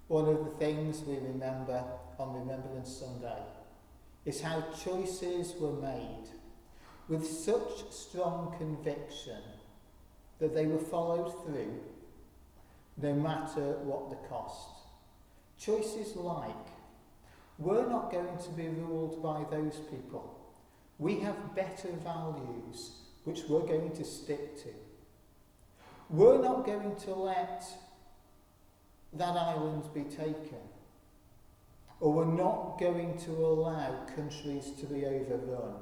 One of the things we remember on Remembrance Sunday is how choices were made with such strong conviction that they were followed through no matter what the cost. Choices like, we're not going to be ruled by those people. We have better values which we're going to stick to. We're not going to let that island be taken. Or we're not going to allow countries to be overrun.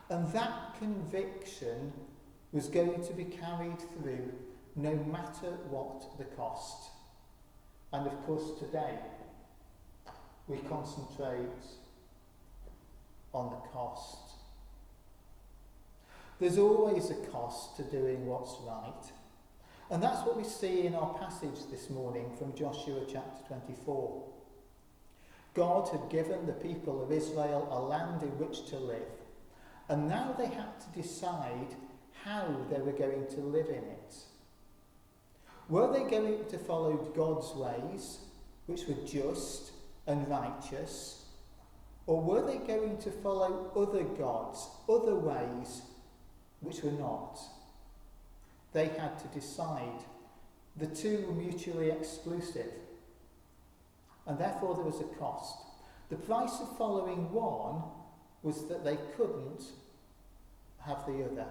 And that conviction was going to be carried through no matter what the cost. And of course today we concentrate on the cost. There's always a cost to doing what's right. And that's what we see in our passage this morning from Joshua chapter 24. God had given the people of Israel a land in which to live, and now they had to decide how they were going to live in it. Were they going to follow God's ways, which were just and righteous, or were they going to follow other gods, other ways, which were not? They had to decide. The two were mutually exclusive, and therefore there was a cost. The price of following one was that they couldn't have the other.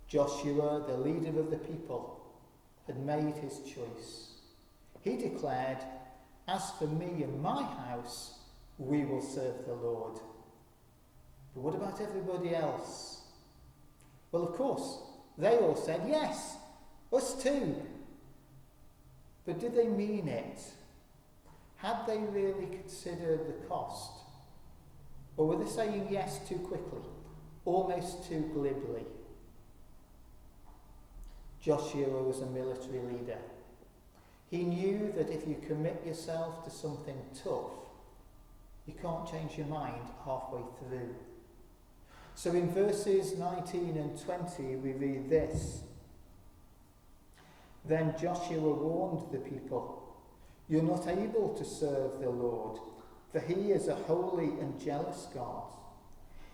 Joshua, the leader of the people, had made his choice. He declared, "As for me and my house, we will serve the Lord." But what about everybody else? Well, of course, they all said, "Yes, us too." But did they mean it? Had they really considered the cost? Or were they saying yes too quickly, almost too glibly? Joshua was a military leader. He knew that if you commit yourself to something tough, you can't change your mind halfway through. So in verses 19 and 20 we read this. Then Joshua warned the people, "You're not able to serve the Lord, for he is a holy and jealous God.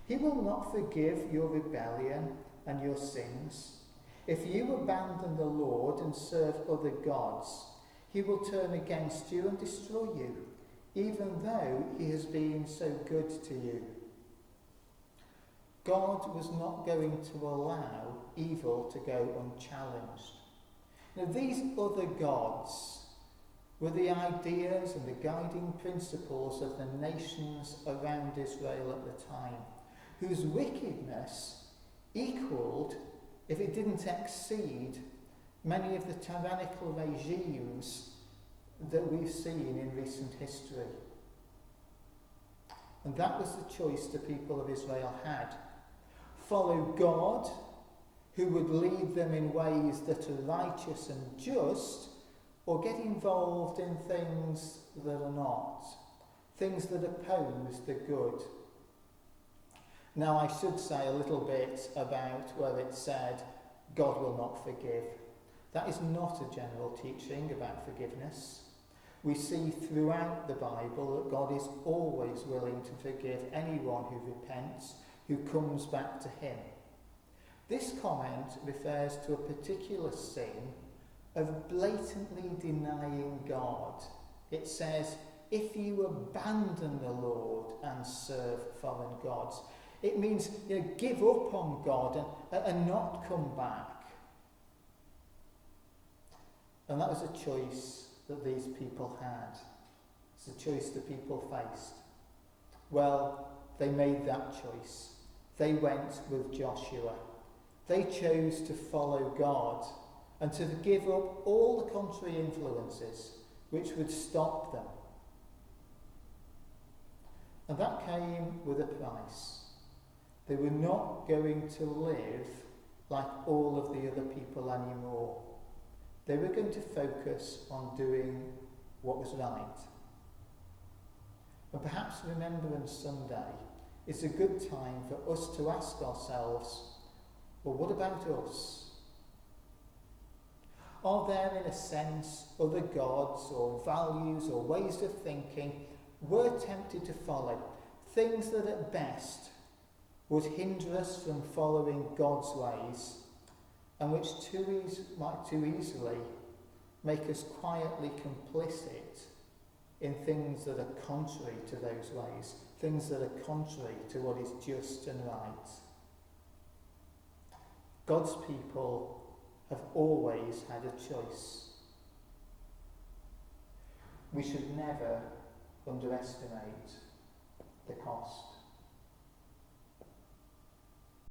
He will not forgive your rebellion and your sins. If you abandon the Lord and serve other gods, he will turn against you and destroy you, even though he has been so good to you." God was not going to allow evil to go unchallenged. Now, these other gods were the ideas and the guiding principles of the nations around Israel at the time, whose wickedness equalled, if it didn't exceed, many of the tyrannical regimes that we've seen in recent history. And that was the choice the people of Israel had. Follow God, who would lead them in ways that are righteous and just, or get involved in things that are not, things that oppose the good. Now, I should say a little bit about where it said, God will not forgive. That is not a general teaching about forgiveness. We see throughout the Bible that God is always willing to forgive anyone who repents, who comes back to him. This comment refers to a particular sin of blatantly denying God. It says, if you abandon the Lord and serve foreign gods. It means, give up on God and not come back. And that was a choice that these people had. It's a choice the people faced. Well, they made that choice. They went with Joshua. They chose to follow God and to give up all the contrary influences which would stop them. And that came with a price. They were not going to live like all of the other people anymore. They were going to focus on doing what was right. And perhaps Remembrance Sunday is a good time for us to ask ourselves, well, what about us? Are there, in a sense, other gods or values or ways of thinking we're tempted to follow? Things that at best would hinder us from following God's ways, and which might too easily make us quietly complicit in things that are contrary to those ways, things that are contrary to what is just and right. God's people have always had a choice. We should never underestimate the cost.